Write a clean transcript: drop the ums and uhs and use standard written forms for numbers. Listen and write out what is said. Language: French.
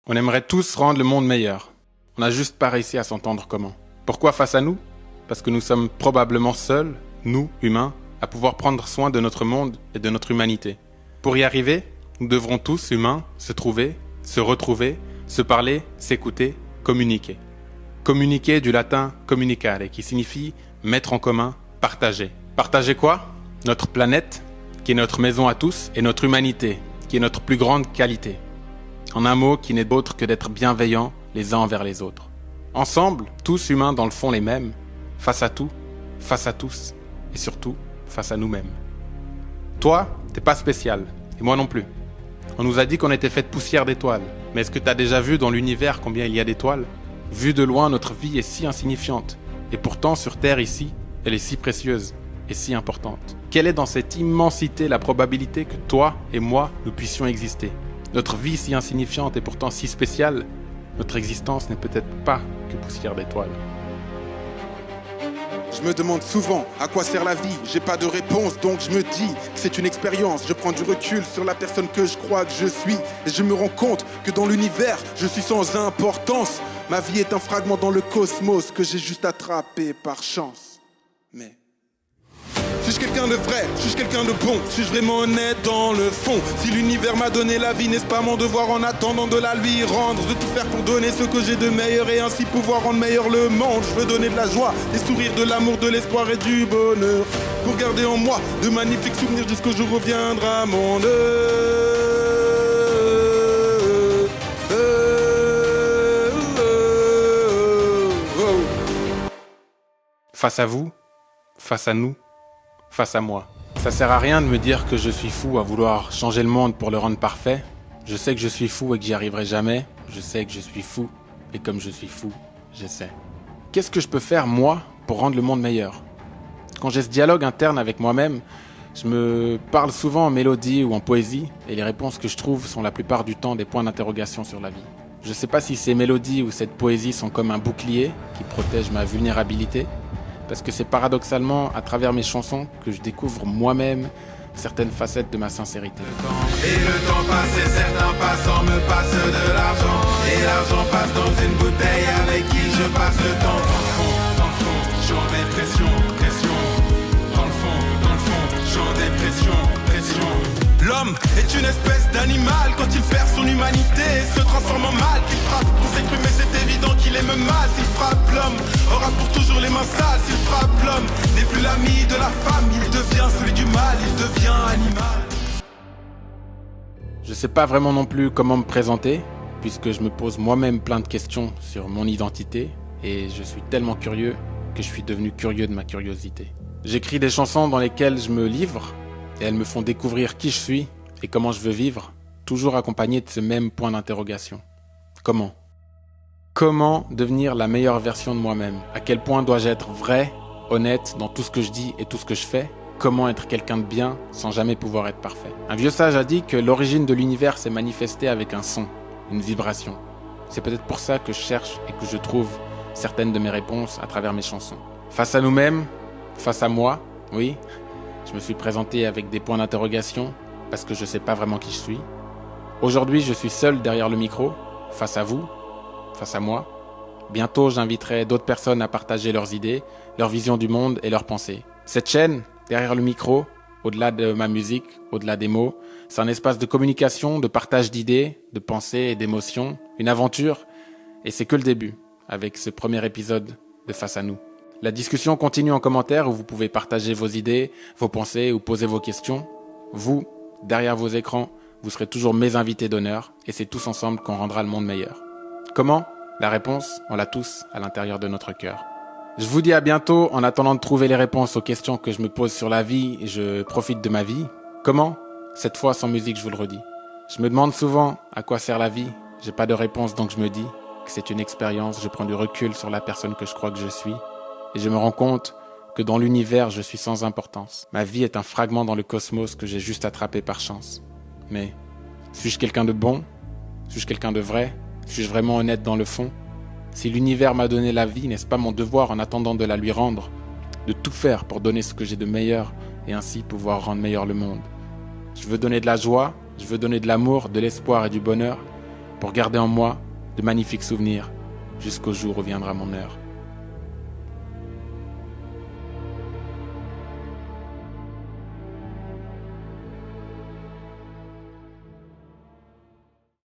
On aimerait tous rendre le monde meilleur. On n'a juste pas réussi à s'entendre comment. Pourquoi face à nous? Parce que nous sommes probablement seuls, nous, humains, à pouvoir prendre soin de notre monde et de notre humanité. Pour y arriver, nous devrons tous, humains, se trouver, se retrouver, se parler, s'écouter, communiquer. Communiquer du latin communicare, qui signifie mettre en commun, partager. Partager quoi? Notre planète, qui est notre maison à tous, et notre humanité, qui est notre plus grande qualité. En un mot, qui n'est autre que d'être bienveillants les uns envers les autres. Ensemble, tous humains dans le fond les mêmes, face à tout, face à tous, et surtout, face à nous-mêmes. Toi, t'es pas spécial, et moi non plus. On nous a dit qu'on était fait de poussière d'étoiles, mais est-ce que t'as déjà vu dans l'univers combien il y a d'étoiles? Vu de loin, notre vie est si insignifiante, et pourtant sur Terre ici, elle est si précieuse et si importante. Quelle est dans cette immensité la probabilité que toi et moi, nous puissions exister? Notre vie si insignifiante et pourtant si spéciale, notre existence n'est peut-être pas que poussière d'étoiles. Je me demande souvent à quoi sert la vie. J'ai pas de réponse, donc je me dis que c'est une expérience. Je prends du recul sur la personne que je crois que je suis. Et je me rends compte que dans l'univers, je suis sans importance. Ma vie est un fragment dans le cosmos que j'ai juste attrapé par chance. Mais... suis-je quelqu'un de vrai? Suis-je quelqu'un de bon? Suis-je vraiment honnête dans le fond? Si l'univers m'a donné la vie, n'est-ce pas mon devoir en attendant de la lui rendre? De tout faire pour donner ce que j'ai de meilleur et ainsi pouvoir rendre meilleur le monde. Je veux donner de la joie, des sourires, de l'amour, de l'espoir et du bonheur. Pour garder en moi de magnifiques souvenirs jusqu'au jour où viendra mon heure. Face à vous, face à nous, face à moi. Ça sert à rien de me dire que je suis fou à vouloir changer le monde pour le rendre parfait. Je sais que je suis fou et que j'y arriverai jamais. Je sais que je suis fou. Et comme je suis fou, j'essaie. Qu'est-ce que je peux faire, moi, pour rendre le monde meilleur? Quand j'ai ce dialogue interne avec moi-même, je me parle souvent en mélodie ou en poésie, et les réponses que je trouve sont la plupart du temps des points d'interrogation sur la vie. Je sais pas si ces mélodies ou cette poésie sont comme un bouclier qui protège ma vulnérabilité, parce que c'est paradoxalement à travers mes chansons que je découvre moi-même certaines facettes de ma sincérité. Et le temps passe et certains passants me passent de l'argent. Et l'argent passe dans une bouteille avec qui je passe le temps. Dans le fond, j'en dépression, pression. Dans le fond, j'en dépression, pression. L'homme est une espèce d'animal. Quand il perd son humanité, se transforme en mal qu'il frappe. Pour s'exprimer c'est évident qu'il aime mal. S'il frappe l'homme, aura pour toujours les mains sales. S'il frappe l'homme, n'est plus l'ami de la femme. Il devient celui du mal, il devient animal. Je sais pas vraiment non plus comment me présenter, puisque je me pose moi-même plein de questions sur mon identité, et je suis tellement curieux que je suis devenu curieux de ma curiosité. J'écris des chansons dans lesquelles je me livre, et elles me font découvrir qui je suis et comment je veux vivre, toujours accompagné de ce même point d'interrogation. Comment? Comment devenir la meilleure version de moi-même? À quel point dois-je être vrai, honnête dans tout ce que je dis et tout ce que je fais? Comment être quelqu'un de bien sans jamais pouvoir être parfait? Un vieux sage a dit que l'origine de l'univers s'est manifestée avec un son, une vibration. C'est peut-être pour ça que je cherche et que je trouve certaines de mes réponses à travers mes chansons. Face à nous-mêmes, face à moi, oui, je me suis présenté avec des points d'interrogation parce que je sais pas vraiment qui je suis. Aujourd'hui, je suis seul derrière le micro, face à vous, face à moi. Bientôt, j'inviterai d'autres personnes à partager leurs idées, leur vision du monde et leurs pensées. Cette chaîne, derrière le micro, au-delà de ma musique, au-delà des mots, c'est un espace de communication, de partage d'idées, de pensées et d'émotions, une aventure, et c'est que le début, avec ce premier épisode de Face à nous. La discussion continue en commentaire où vous pouvez partager vos idées, vos pensées ou poser vos questions. Vous, derrière vos écrans, vous serez toujours mes invités d'honneur, et c'est tous ensemble qu'on rendra le monde meilleur. Comment? La réponse, on l'a tous à l'intérieur de notre cœur. Je vous dis à bientôt. En attendant de trouver les réponses aux questions que je me pose sur la vie, je profite de ma vie. Comment? Cette fois sans musique, je vous le redis. Je me demande souvent à quoi sert la vie. J'ai pas de réponse, donc je me dis que c'est une expérience. Je prends du recul sur la personne que je crois que je suis. Et je me rends compte que dans l'univers, je suis sans importance. Ma vie est un fragment dans le cosmos que j'ai juste attrapé par chance. Mais suis-je quelqu'un de bon? Suis-je quelqu'un de vrai? Suis-je vraiment honnête dans le fond? Si l'univers m'a donné la vie, n'est-ce pas mon devoir en attendant de la lui rendre? De tout faire pour donner ce que j'ai de meilleur et ainsi pouvoir rendre meilleur le monde. Je veux donner de la joie, je veux donner de l'amour, de l'espoir et du bonheur pour garder en moi de magnifiques souvenirs jusqu'au jour où viendra mon heure.